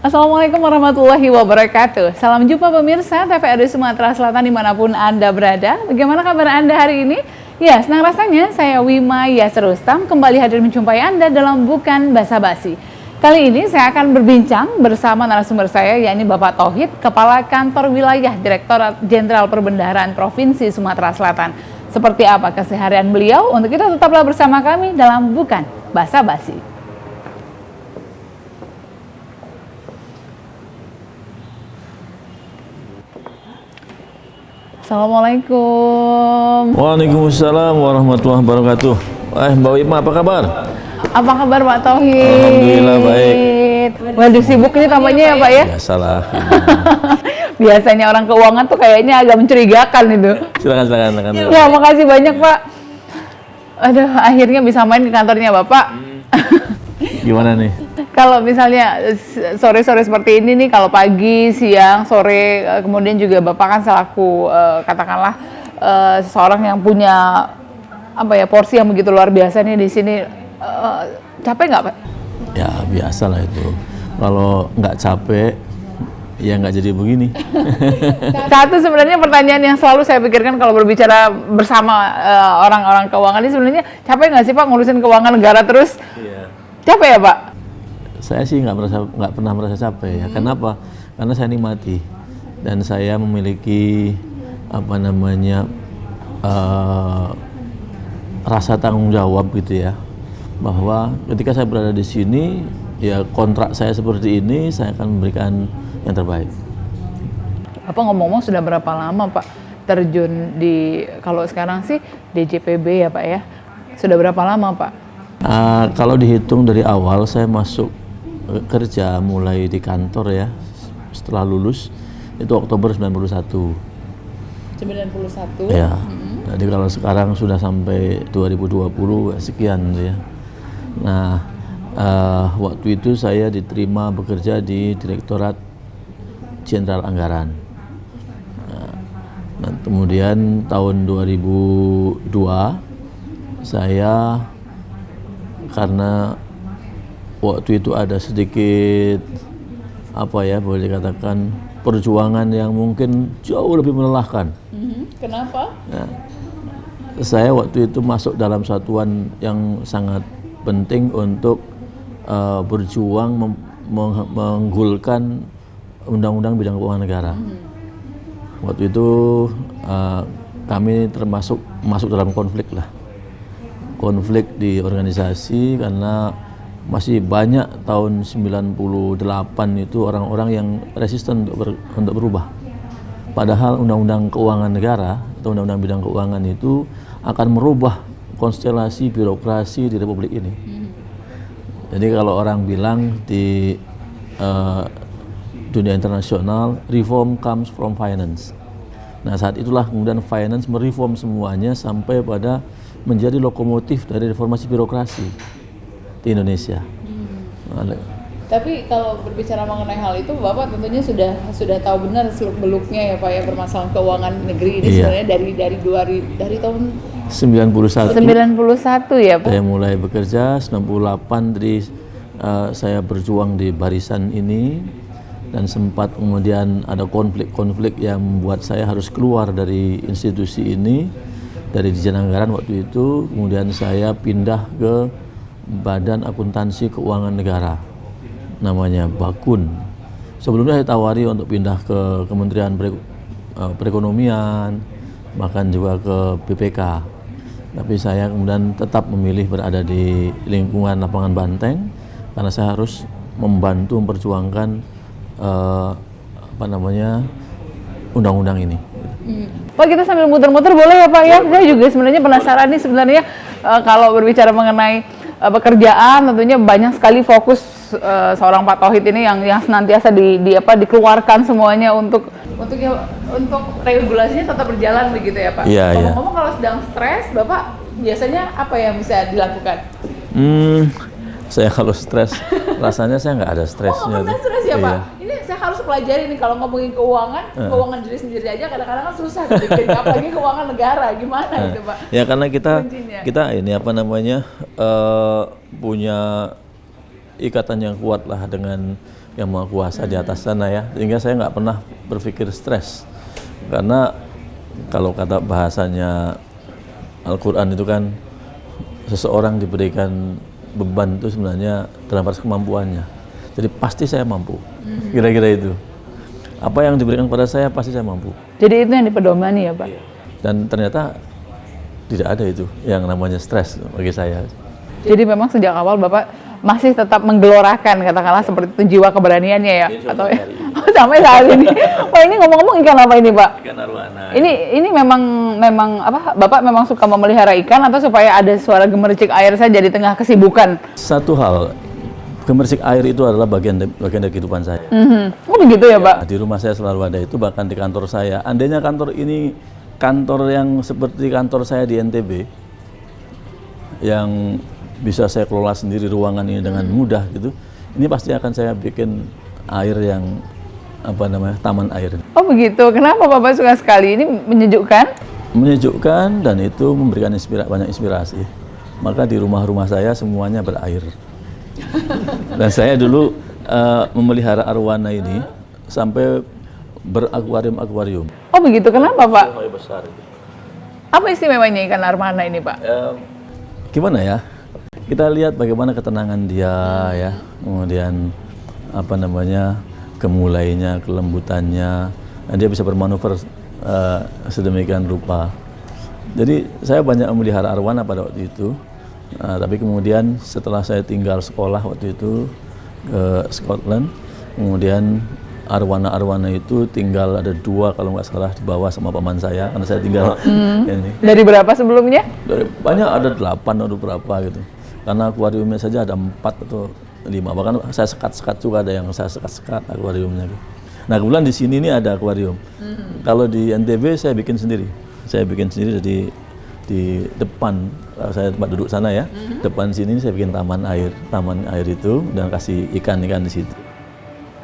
Assalamualaikum warahmatullahi wabarakatuh. Salam jumpa pemirsa TVRI Sumatera Selatan dimanapun Anda berada. Bagaimana kabar Anda hari ini? Ya, senang rasanya saya Wima Yasir Rustam kembali hadir menjumpai Anda dalam Bukan Basa-Basi. Kali ini saya akan berbincang bersama narasumber saya, yakni Bapak Tauhid, Kepala Kantor Wilayah Direktorat Jenderal Perbendaharaan Provinsi Sumatera Selatan. Seperti apa keseharian beliau? Untuk itu tetaplah bersama kami dalam Bukan Basa-Basi. Assalamualaikum. Waalaikumsalam warahmatullahi wabarakatuh. Mbak Wima, apa kabar? Apa kabar Pak Tauhid? Alhamdulillah baik. Waduh, sibuk ini tampaknya ya Pak ya? Biasalah. Biasanya orang keuangan tuh kayaknya agak mencurigakan itu. Silakan. Wah, makasih banyak Pak. Aduh, akhirnya bisa main ke kantornya Bapak. Gimana nih? Kalau misalnya sore-sore seperti ini nih, kalau pagi, siang, sore, kemudian juga Bapak kan selaku katakanlah seseorang yang punya porsi yang begitu luar biasa nih di sini, capek nggak Pak? Ya biasalah itu. Kalau nggak capek, ya nggak jadi begini. Satu sebenarnya pertanyaan yang selalu saya pikirkan kalau berbicara bersama orang-orang keuangan ini, sebenarnya capek nggak sih Pak ngurusin keuangan negara terus? Iya. Capek ya Pak? Saya sih nggak pernah merasa capek ya. Kenapa? Karena saya nikmati dan saya memiliki rasa tanggung jawab gitu ya, bahwa ketika saya berada di sini ya kontrak saya seperti ini, saya akan memberikan yang terbaik. Apa ngomong-ngomong sudah berapa lama Pak terjun di, kalau sekarang sih DJPB ya Pak ya, sudah berapa lama Pak? Kalau dihitung dari awal saya masuk kerja mulai di kantor ya, setelah lulus itu Oktober 91. 91? Ya, jadi kalau sekarang sudah sampai 2020 sekian ya. Nah, waktu itu saya diterima bekerja di Direktorat Jenderal Anggaran. Nah, kemudian tahun 2002 saya, karena waktu itu ada sedikit boleh dikatakan perjuangan yang mungkin jauh lebih melelahkan. Kenapa? Ya, saya waktu itu masuk dalam satuan yang sangat penting untuk berjuang menggulkan undang-undang bidang keuangan negara. Waktu itu kami termasuk masuk dalam konflik di organisasi, karena masih banyak tahun 98 itu orang-orang yang resisten untuk berubah. Padahal undang-undang keuangan negara atau undang-undang bidang keuangan itu akan merubah konstelasi birokrasi di Republik ini. Jadi kalau orang bilang di dunia internasional, reform comes from finance. Nah, saat itulah kemudian finance mereform semuanya sampai pada menjadi lokomotif dari reformasi birokrasi di Indonesia. Tapi kalau berbicara mengenai hal itu, Bapak tentunya sudah tahu benar seluk-beluknya ya Pak ya, permasalahan keuangan negeri ini. Iya. Sebenarnya dari tahun 91 ya Pak. Saya mulai bekerja 98, jadi saya berjuang di barisan ini, dan sempat kemudian ada konflik-konflik yang membuat saya harus keluar dari institusi ini, dari Dijen Anggaran waktu itu. Kemudian saya pindah ke Badan Akuntansi Keuangan Negara, namanya Bakun. Sebelumnya saya tawari untuk pindah ke Kementerian Perekonomian, bahkan juga ke BPK. Tapi saya kemudian tetap memilih berada di lingkungan lapangan Banteng, karena saya harus membantu memperjuangkan undang-undang ini. Pak, kita sambil muter-muter boleh ya Pak ya? Saya juga sebenarnya penasaran nih sebenarnya kalau berbicara mengenai pekerjaan, tentunya banyak sekali fokus seorang Pak Tauhid ini yang senantiasa dikeluarkan semuanya untuk regulasinya tetap berjalan begitu ya Pak. Iya. Ngomong-ngomong, kalau sedang stres, Bapak biasanya apa yang bisa dilakukan? Saya kalau stres, rasanya saya nggak ada stresnya. Oh, nggak pernah stres ya Pak? Ini saya harus pelajari nih, kalau ngomongin keuangan diri sendiri aja kadang-kadang kan susah gitu, apalagi keuangan negara, gimana gitu Pak? Ya karena kita ini punya ikatan yang kuat lah dengan yang Maha Kuasa di atas sana ya, sehingga saya nggak pernah berpikir stres. Karena kalau kata bahasanya Al-Quran itu kan, seseorang diberikan beban itu sebenarnya dalam batas kemampuannya. Jadi pasti saya mampu, kira-kira itu. Apa yang diberikan kepada saya pasti saya mampu. Jadi itu yang dipedomani ya Pak? Dan ternyata tidak ada itu yang namanya stres bagi saya. Jadi memang sejak awal Bapak masih tetap menggelorakan katakanlah seperti itu jiwa keberaniannya ya? Atau sampai saat ini? Wah ini ngomong-ngomong ikan apa ini Pak? Ikan arwana. Ini memang apa? Bapak memang suka memelihara ikan atau supaya ada suara gemericik air saja di tengah kesibukan? Satu hal, gemericik air itu adalah bagian dari kehidupan saya. Oh begitu ya Pak? Di rumah saya selalu ada itu, bahkan di kantor saya. Andainya kantor ini kantor yang seperti kantor saya di NTB, yang bisa saya kelola sendiri ruangan ini dengan mudah gitu, ini pasti akan saya bikin air yang taman air. Oh begitu, kenapa Bapak suka sekali? Ini menyejukkan? Menyejukkan, dan itu memberikan banyak inspirasi. Maka di rumah-rumah saya semuanya berair. Dan saya dulu memelihara arwana ini sampai berakuarium. Oh begitu, kenapa Pak? Besar. Apa istimewanya ikan arwana ini Pak? Gimana ya? Kita lihat bagaimana ketenangan dia ya, kemudian kemulainya, kelembutannya, dan dia bisa bermanuver sedemikian rupa. Jadi saya banyak memelihara arwana pada waktu itu, tapi kemudian setelah saya tinggal sekolah waktu itu ke Scotland, kemudian arwana itu tinggal ada 2 kalau nggak salah di bawah sama paman saya, karena saya tinggal ini. Dari berapa sebelumnya? Banyak, ada 8 atau berapa gitu. Karena akuariumnya saja ada 4 atau 5, bahkan saya sekat juga, ada yang saya sekat akuariumnya. Nah kebetulan di sini ini ada akuarium. Kalau di NTB saya bikin sendiri. Di depan saya tempat duduk sana ya, depan sini saya bikin taman air itu, dan kasih ikan-ikan di situ.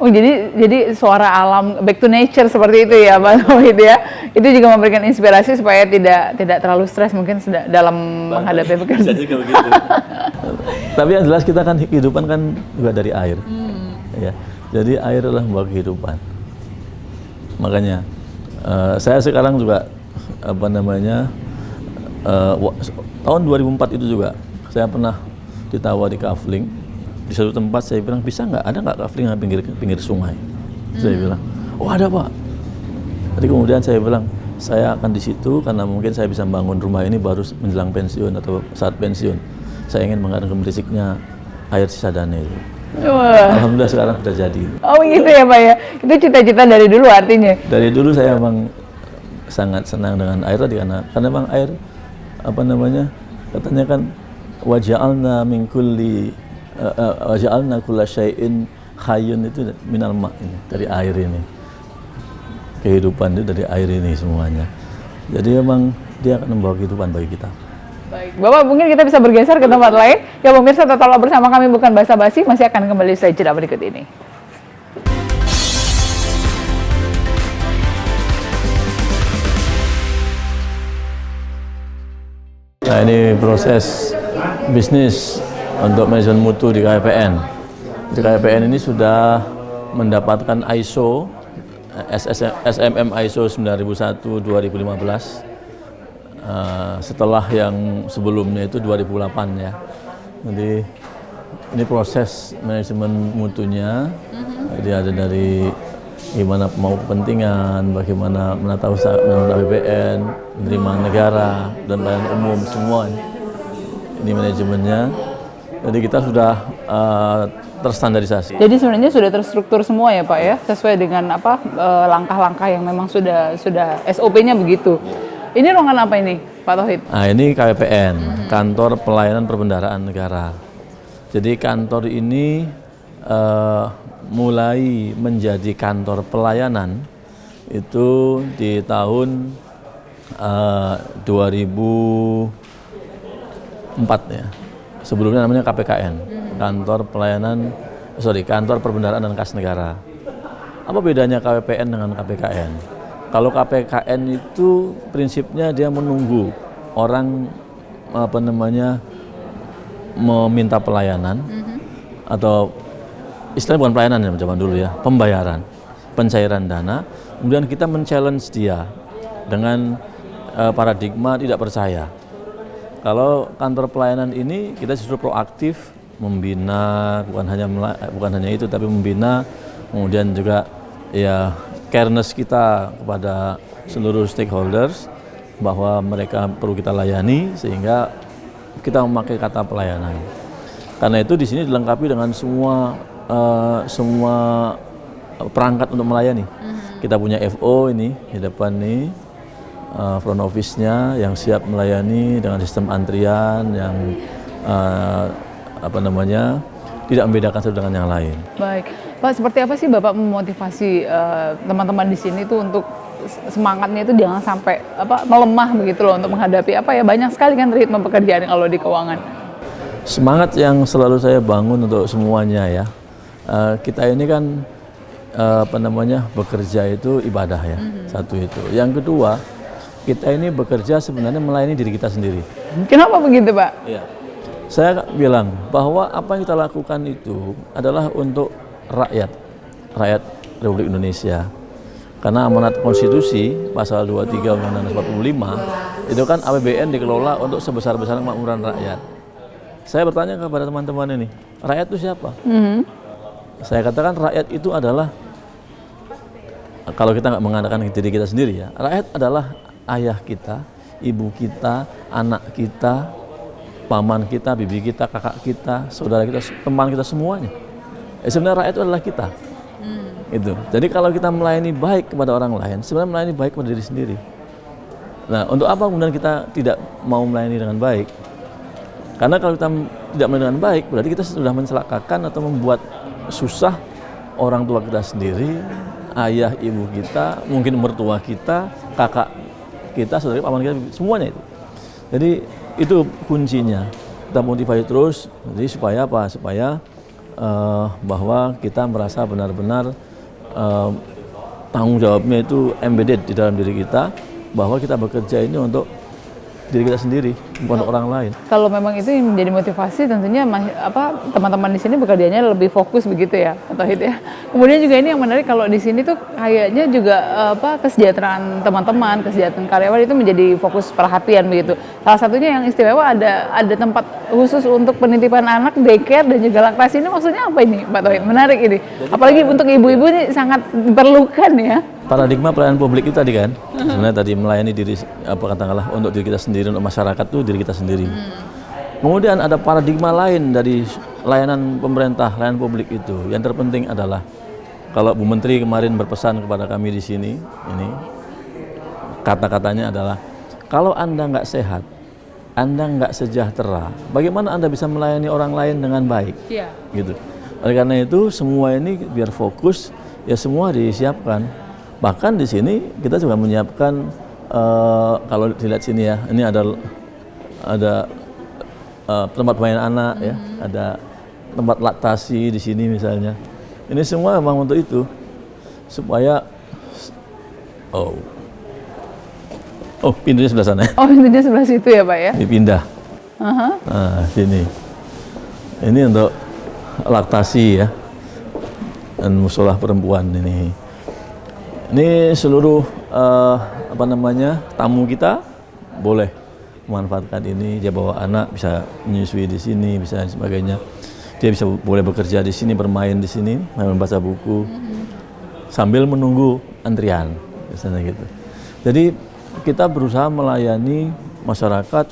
Oh jadi suara alam, back to nature seperti itu ya Pak Tauhid ya. Itu juga memberikan inspirasi supaya tidak terlalu stres mungkin dalam menghadapi pekerjaan. Bisa juga begitu. Tapi yang jelas kita kan kehidupan kan juga dari air. Ya. Jadi air adalah membawa kehidupan. Makanya saya sekarang juga tahun 2004 itu juga saya pernah ditawari kafling di suatu tempat. Saya bilang, bisa nggak, ada nggak kafling yang pinggir sungai? Saya bilang, oh ada Pak. Jadi kemudian saya bilang, saya akan di situ karena mungkin saya bisa membangun rumah ini baru menjelang pensiun atau saat pensiun. Saya ingin mengadakan gemerisiknya air Cisadane itu. Wah. Alhamdulillah sekarang sudah jadi. Oh gitu ya Pak ya. Itu cita-cita dari dulu artinya. Dari dulu saya memang sangat senang dengan air tadi, karena memang air katanya kan waja'alna min kulli waja'alna kulla syai'in hayyun, itu minal ma', ini dari air ini. Kehidupan itu dari air ini semuanya. Jadi memang dia akan membawa kehidupan bagi kita. Baik, Bapak mungkin kita bisa bergeser ke tempat lain. Ya pemirsa, tetaplah bersama kami, bukan basa-basi, masih akan kembali setelah jeda berikut ini. Nah ini proses bisnis untuk manajemen mutu di KPN. Di KPN ini sudah mendapatkan ISO, SMM ISO 9001-2015. Setelah yang sebelumnya itu 2008 ya. Jadi ini proses manajemen mutunya. Jadi ada dari gimana mau kepentingan, bagaimana menata usaha, menata BPN, penerimaan negara dan pelayanan umum semua. Ini manajemennya. Jadi kita sudah terstandarisasi. Jadi sebenarnya sudah terstruktur semua ya Pak ya, sesuai dengan langkah-langkah yang memang sudah SOP-nya begitu. Ini ruangan apa ini Pak Tauhid? Nah ini KPPN, Kantor Pelayanan Perbendaharaan Negara. Jadi kantor ini mulai menjadi kantor pelayanan itu di tahun 2004 ya. Sebelumnya namanya KPKN, Kantor Perbendaharaan dan Kas Negara. Apa bedanya KPPN dengan KPKN? Kalau KPKN itu prinsipnya dia menunggu orang meminta pelayanan atau istilah bukan pelayanan ya zaman dulu ya, pembayaran, pencairan dana. Kemudian kita men-challenge dia dengan paradigma tidak percaya. Kalau kantor pelayanan ini kita justru proaktif membina, bukan hanya itu, tapi membina, kemudian juga ya careness kita kepada seluruh stakeholders bahwa mereka perlu kita layani, sehingga kita memakai kata pelayanan. Karena itu di sini dilengkapi dengan semua perangkat untuk melayani. Kita punya FO ini di depan nih, front office-nya yang siap melayani dengan sistem antrian yang tidak membedakan satu dengan yang lain. Baik, Pak, seperti apa sih Bapak memotivasi teman-teman di sini tuh untuk semangatnya itu jangan sampai melemah begitu loh untuk menghadapi banyak sekali kan ritme pekerjaan kalau di keuangan. Semangat yang selalu saya bangun untuk semuanya ya. Kita ini kan bekerja itu ibadah ya. Satu itu. Yang kedua, kita ini bekerja sebenarnya melayani diri kita sendiri. Kenapa begitu, Pak? Iya. Saya bilang bahwa apa yang kita lakukan itu adalah untuk rakyat Republik Indonesia. Karena amanat konstitusi pasal 23 Undang-Undang 45 itu kan APBN dikelola untuk sebesar-besarnya kemakmuran rakyat. Saya bertanya kepada teman-teman ini, rakyat itu siapa? Saya katakan rakyat itu adalah, kalau kita nggak mengatakan diri kita sendiri ya, rakyat adalah ayah kita, ibu kita, anak kita, paman kita, bibi kita, kakak kita, saudara kita, teman kita, semuanya. Sebenarnya rakyat itu adalah kita. Itu. Jadi kalau kita melayani baik kepada orang lain, sebenarnya melayani baik kepada diri sendiri. Nah, untuk apa kemudian kita tidak mau melayani dengan baik? Karena kalau kita tidak melayani dengan baik, berarti kita sudah mencelakakan atau membuat susah orang tua kita sendiri, ayah, ibu kita, mungkin mertua kita, kakak kita, saudara, paman kita, semuanya itu. Jadi itu kuncinya. Kita motivasi terus, jadi supaya apa? Supaya bahwa kita merasa benar-benar tanggung jawabnya itu embedded di dalam diri kita, bahwa kita bekerja ini untuk diri kita sendiri, bukan orang lain. Kalau memang itu yang menjadi motivasi, tentunya teman-teman di sini bekerjanya lebih fokus begitu ya, atau itu ya. Kemudian juga ini yang menarik kalau di sini tuh kayaknya juga kesejahteraan teman-teman, kesejahteraan karyawan itu menjadi fokus perhatian begitu. Salah satunya yang istimewa ada tempat khusus untuk penitipan anak, daycare dan juga laktasi. Ini maksudnya apa ini, Pak Tauhid? Menarik ini. Apalagi untuk ibu-ibu ini sangat diperlukan ya. Paradigma pelayanan publik itu tadi kan, sebenarnya tadi melayani diri, katakanlah untuk diri kita sendiri, untuk masyarakat itu diri kita sendiri. Kemudian ada paradigma lain dari layanan pemerintah, layanan publik itu. Yang terpenting adalah, kalau Bu Menteri kemarin berpesan kepada kami di sini, ini kata-katanya adalah, kalau Anda nggak sehat, Anda nggak sejahtera, bagaimana Anda bisa melayani orang lain dengan baik? Iya. Gitu. Oleh karena itu semua ini biar fokus, ya semua disiapkan. Bahkan di sini kita juga menyiapkan, kalau dilihat sini ya, ini ada tempat main anak ya, ada tempat laktasi di sini misalnya. Ini semua memang untuk itu, supaya pintunya sebelah sana. Oh, pintunya sebelah situ ya, Pak ya? Dipindah. Nah, sini. Ini untuk laktasi ya, dan musola perempuan ini. Ini seluruh tamu kita boleh memanfaatkan ini. Dia bawa anak, bisa menyusui di sini, bisa sebagainya. Dia boleh bekerja di sini, bermain di sini, membaca buku sambil menunggu antrian, misalnya gitu. Jadi kita berusaha melayani masyarakat,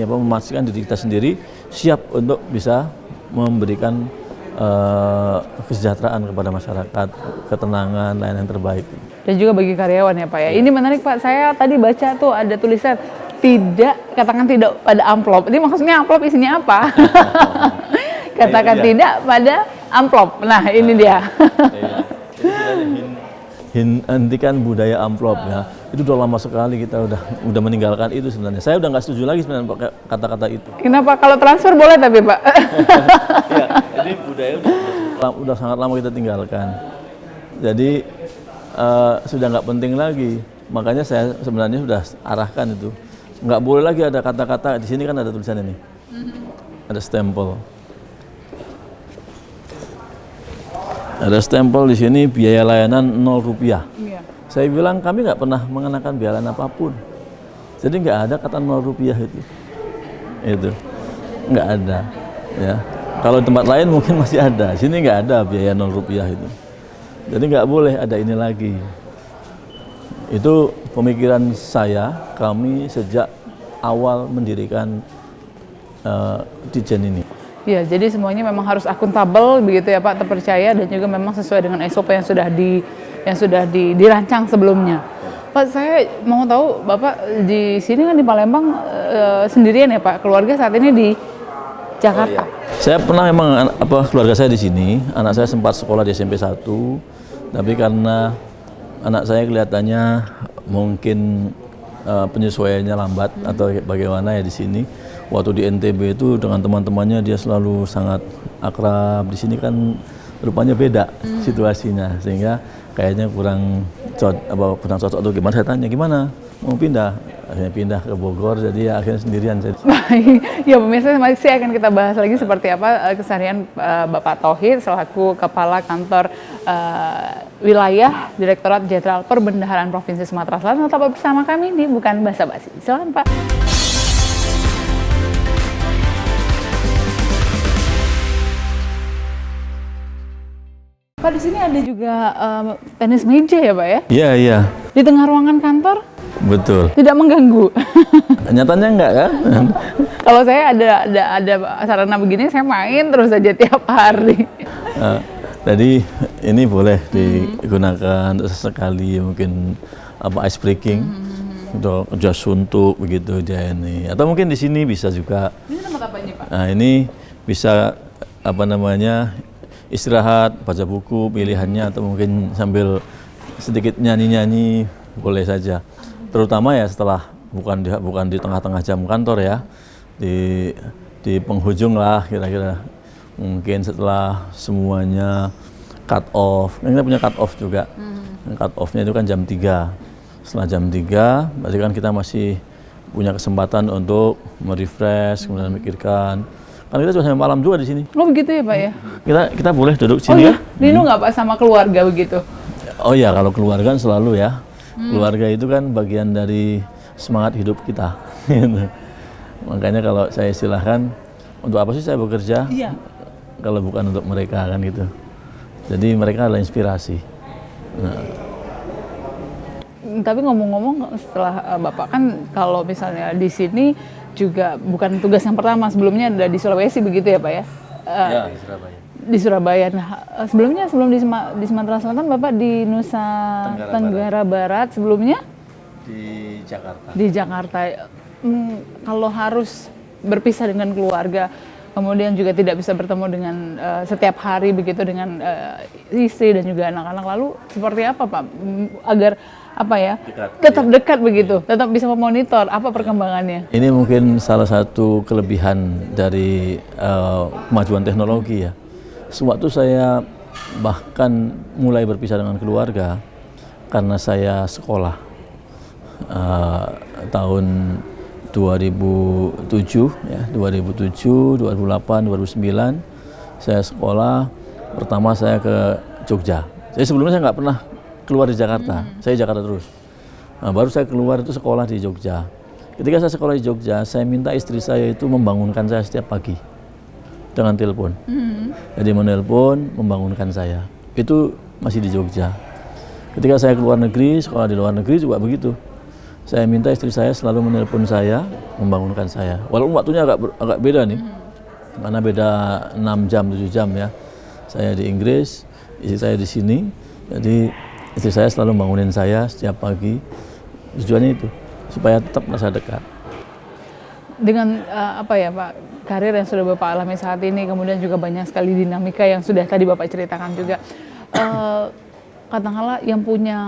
memastikan diri kita sendiri siap untuk bisa memberikan kesejahteraan kepada masyarakat, ketenangan, layanan yang terbaik. Dan juga bagi karyawan ya Pak ya. Ini menarik Pak, saya tadi baca tuh ada tulisan katakan tidak pada amplop. Ini maksudnya amplop isinya apa? Katakan tidak pada amplop. Nah ini dia. Hentikan budaya amplop ya. Itu udah lama sekali kita udah meninggalkan itu sebenarnya. Saya udah nggak setuju lagi sebenarnya pakai kata-kata itu. Kenapa? Kalau transfer boleh tapi Pak. Ya, jadi budaya udah sangat lama kita tinggalkan. Jadi sudah nggak penting lagi. Makanya saya sebenarnya sudah arahkan itu. Nggak boleh lagi ada kata-kata, di sini kan ada tulisan ini. Ada stempel. Ada stempel di sini biaya layanan 0 rupiah. Iya. Saya bilang kami nggak pernah mengenakan biaya layanan apapun. Jadi nggak ada kata 0 rupiah itu nggak ada. Ya, kalau di tempat lain mungkin masih ada. Sini nggak ada biaya 0 rupiah itu. Jadi nggak boleh ada ini lagi. Itu pemikiran saya, kami sejak awal mendirikan Ditjen ini. Ya, jadi semuanya memang harus akuntabel begitu ya Pak, terpercaya dan juga memang sesuai dengan SOP yang sudah dirancang sebelumnya. Pak, saya mau tahu Bapak di sini kan di Palembang sendirian ya Pak, keluarga saat ini di Jakarta. Oh, iya. Saya pernah memang keluarga saya di sini, anak saya sempat sekolah di SMP 1, tapi karena anak saya kelihatannya mungkin penyesuaiannya lambat atau bagaimana ya di sini. Waktu di NTB itu dengan teman-temannya dia selalu sangat akrab. Di sini kan rupanya beda situasinya, sehingga kayaknya kurang cocok atau gimana. Saya tanya gimana mau pindah, akhirnya pindah ke Bogor, jadi ya akhirnya sendirian. Baik, ya pemirsa masih akan kita bahas lagi seperti apa keseharian Bapak Tauhid selaku Kepala Kantor Wilayah Direktorat Jenderal Perbendaharaan Provinsi Sumatera Selatan. Tetap bersama kami di Bukan Basa-Basi. Silakan Pak. Pak, di sini ada juga tenis meja ya Pak ya? Iya, iya. Di tengah ruangan kantor? Betul. Tidak mengganggu? Nyatanya enggak kan? Kalau saya ada sarana begini, saya main terus saja tiap hari. Jadi ini boleh digunakan sesekali, mungkin ice breaking, untuk jas suntuk begitu aja ini. Atau mungkin di sini bisa juga. Ini tempat apa ini Pak? Nah, ini bisa istirahat, baca buku pilihannya, atau mungkin sambil sedikit nyanyi-nyanyi boleh saja. Terutama ya setelah bukan di tengah-tengah jam kantor ya, di penghujung lah kira-kira. Mungkin setelah semuanya cut off. Kita punya cut off juga. Cut off-nya itu kan jam 3. Setelah jam 3 berarti kan kita masih punya kesempatan untuk merefresh, kemudian memikirkan. Kan kita juga sampai malam juga di sini. Oh begitu ya Pak ya? Kita boleh duduk Oh sini iya? Linu nggak Pak sama keluarga begitu? Oh ya, kalau keluarga kan selalu ya. Keluarga itu kan bagian dari semangat hidup kita. Makanya kalau saya istilahkan, untuk apa sih saya bekerja? Iya. Kalau bukan untuk mereka kan gitu. Jadi mereka adalah inspirasi. Tapi ngomong-ngomong, setelah Bapak kan kalau misalnya di sini juga bukan tugas yang pertama, sebelumnya ada di Sulawesi begitu ya Pak ya? Ya, di Surabaya. Di Surabaya. Nah, sebelum di Sumatera Selatan Bapak di Nusa Tenggara Barat, sebelumnya? Di Jakarta. Di Jakarta. Kalau harus berpisah dengan keluarga, kemudian juga tidak bisa bertemu dengan setiap hari begitu dengan istri dan juga anak-anak, lalu seperti apa Pak agar tetap dekat begitu, tetap bisa memonitor apa perkembangannya? Ini mungkin salah satu kelebihan dari kemajuan teknologi ya. Sewaktu saya bahkan mulai berpisah dengan keluarga karena saya sekolah tahun 2007 ya, 2007, 2008, 2009 saya sekolah. Pertama saya ke Jogja. Jadi sebelumnya saya nggak pernah keluar di Jakarta, saya Jakarta terus. Nah, baru saya keluar itu sekolah di Jogja. Ketika saya sekolah di Jogja, saya minta istri saya itu membangunkan saya setiap pagi dengan telepon. Jadi menelpon, membangunkan saya. Itu masih di Jogja. Ketika saya keluar negeri, sekolah di luar negeri juga begitu. Saya minta istri saya selalu menelpon saya, membangunkan saya. Walaupun waktunya agak beda nih, karena beda 6 jam, 7 jam ya. Saya di Inggris, istri saya di sini. Jadi istri saya selalu bangunin saya setiap pagi. Tujuannya itu, supaya tetap merasa dekat. Dengan Pak, karir yang sudah Bapak alami saat ini, kemudian juga banyak sekali dinamika yang sudah tadi Bapak ceritakan juga. Katakanlah yang punya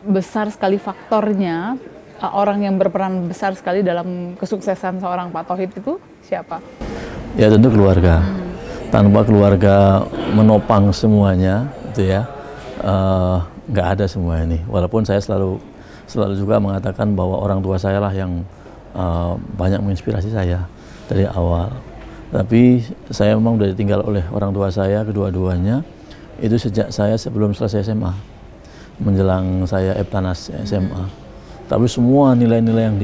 besar sekali faktornya, orang yang berperan besar sekali dalam kesuksesan seorang Pak Tauhid itu siapa? Ya tentu keluarga. Tanpa keluarga menopang semuanya, itu ya, nggak ada semua ini. Walaupun saya selalu juga mengatakan bahwa orang tua saya lah yang banyak menginspirasi saya dari awal. Tapi saya memang sudah ditinggal oleh orang tua saya kedua-duanya itu sejak saya sebelum selesai SMA, menjelang saya Eptanas SMA. Tapi semua nilai-nilai yang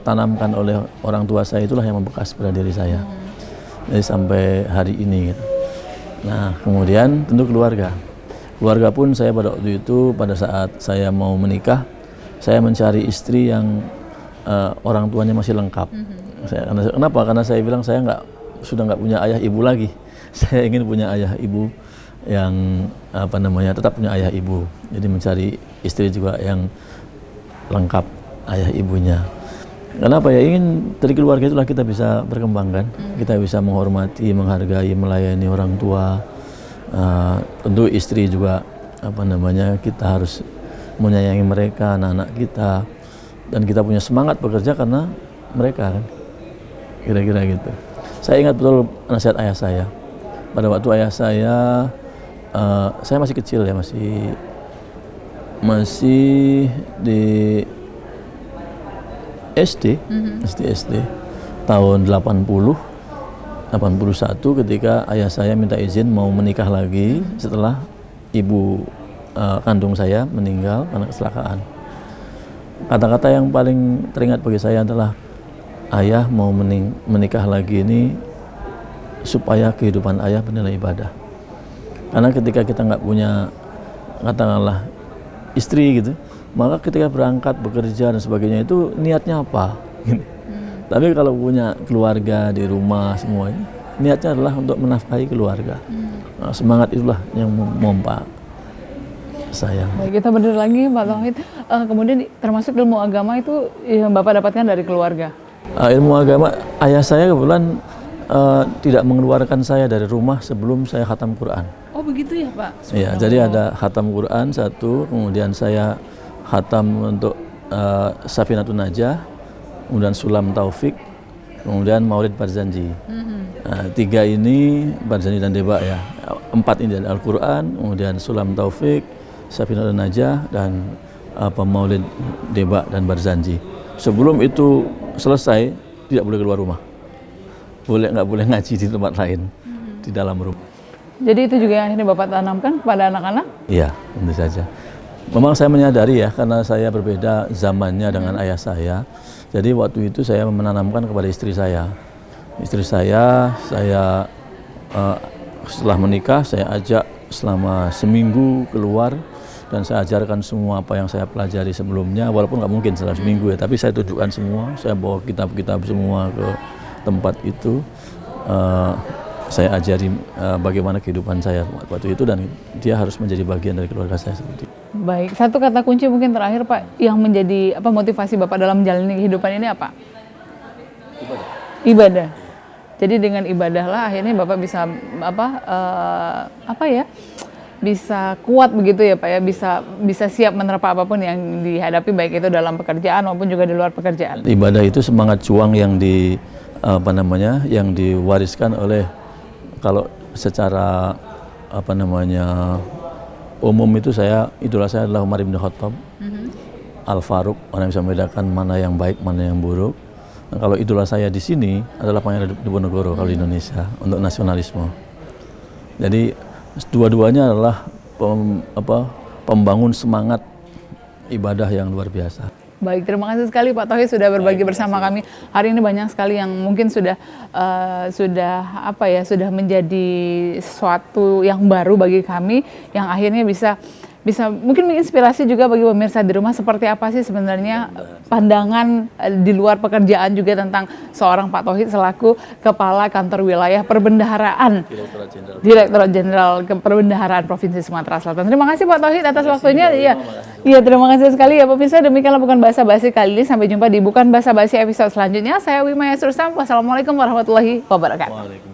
tanamkan oleh orang tua saya itulah yang membekas pada diri saya. Jadi sampai hari ini gitu. Nah, kemudian tentu keluarga. Keluarga pun saya pada waktu itu, pada saat saya mau menikah, saya mencari istri yang orang tuanya masih lengkap. Kenapa? Karena saya bilang saya sudah nggak punya ayah ibu lagi. Saya ingin punya ayah ibu yang tetap punya ayah ibu. Jadi mencari istri juga yang lengkap ayah ibunya. Kenapa ya? Ingin dari keluarga itulah kita bisa berkembang kan. Kita bisa menghormati, menghargai, melayani orang tua. Tentu istri juga kita harus menyayangi mereka, anak-anak kita, dan kita punya semangat bekerja karena mereka kan. Kira-kira gitu. Saya ingat betul nasihat ayah saya. Pada waktu ayah saya masih kecil ya, masih di SD, SD tahun 81 ketika ayah saya minta izin mau menikah lagi setelah ibu kandung saya meninggal karena kecelakaan. Kata-kata yang paling teringat bagi saya adalah ayah mau menikah lagi ini supaya kehidupan ayah bernilai ibadah. Karena ketika kita nggak punya, katakanlah, istri gitu, maka ketika berangkat bekerja dan sebagainya itu niatnya apa? Tapi kalau punya keluarga di rumah semuanya, niatnya adalah untuk menafkahi keluarga. Nah, semangat itulah yang memompa saya. Baik, kita benar lagi Pak Tauhid. Kemudian termasuk ilmu agama itu yang Bapak dapatkan dari keluarga? Ilmu agama, ayah saya kebetulan tidak mengeluarkan saya dari rumah sebelum saya khatam Quran. Oh begitu ya Pak? Iya, jadi ada khatam Quran satu, kemudian saya khatam untuk Safinatun Najah, kemudian Sulam Taufik, kemudian Maulid Barzanji. Tiga ini, Barzanji dan Deba ya. 4 ini dari Al-Quran, kemudian Sulam Taufik, Safinatun Najah, dan Maulid Deba dan Barzanji. Sebelum itu selesai, tidak boleh keluar rumah. Nggak boleh ngaji di tempat lain, di dalam rumah. Jadi itu juga yang akhirnya Bapak tanamkan kepada anak-anak? Iya, tentu saja. Memang saya menyadari ya, karena saya berbeda zamannya dengan ayah saya. Jadi waktu itu saya menanamkan kepada istri saya. Istri saya setelah menikah, saya ajak selama seminggu keluar, dan saya ajarkan semua apa yang saya pelajari sebelumnya, walaupun nggak mungkin selama seminggu ya, tapi saya tunjukkan semua, saya bawa kitab-kitab semua ke tempat itu. Saya ajari bagaimana kehidupan saya waktu itu, dan dia harus menjadi bagian dari keluarga saya seperti itu. Baik, satu kata kunci mungkin terakhir Pak, yang menjadi motivasi Bapak dalam menjalani kehidupan ini apa? Ibadah. Jadi dengan ibadahlah akhirnya Bapak bisa bisa kuat begitu ya Pak ya, bisa siap menerpa apapun yang dihadapi, baik itu dalam pekerjaan maupun juga di luar pekerjaan. Ibadah itu semangat juang yang yang diwariskan oleh, kalau secara umum itu idola saya adalah Umar bin Khattab, Al-Faruq, mana bisa membedakan mana yang baik, mana yang buruk. Nah, kalau idola saya di sini adalah Pangeran Diponegoro kalau di Indonesia untuk nasionalisme. Jadi dua-duanya adalah pembangun semangat ibadah yang luar biasa. Baik, terima kasih sekali Pak Tauhid sudah berbagi bersama kami. Hari ini banyak sekali yang mungkin sudah menjadi sesuatu yang baru bagi kami, yang akhirnya bisa mungkin menginspirasi juga bagi pemirsa di rumah, seperti apa sih sebenarnya pandangan di luar pekerjaan juga tentang seorang Pak Tauhid selaku Kepala Kantor Wilayah Perbendaharaan Direktorat Jenderal Perbendaharaan Provinsi Sumatera Selatan. Terima kasih Pak Tauhid atas waktunya. Iya, terima kasih sekali ya pemirsa. Demikianlah Bukan Basa Basi kali ini. Sampai jumpa di Bukan Basa Basi episode selanjutnya. Saya Wima Yasrusam. Wassalamualaikum warahmatullahi wabarakatuh.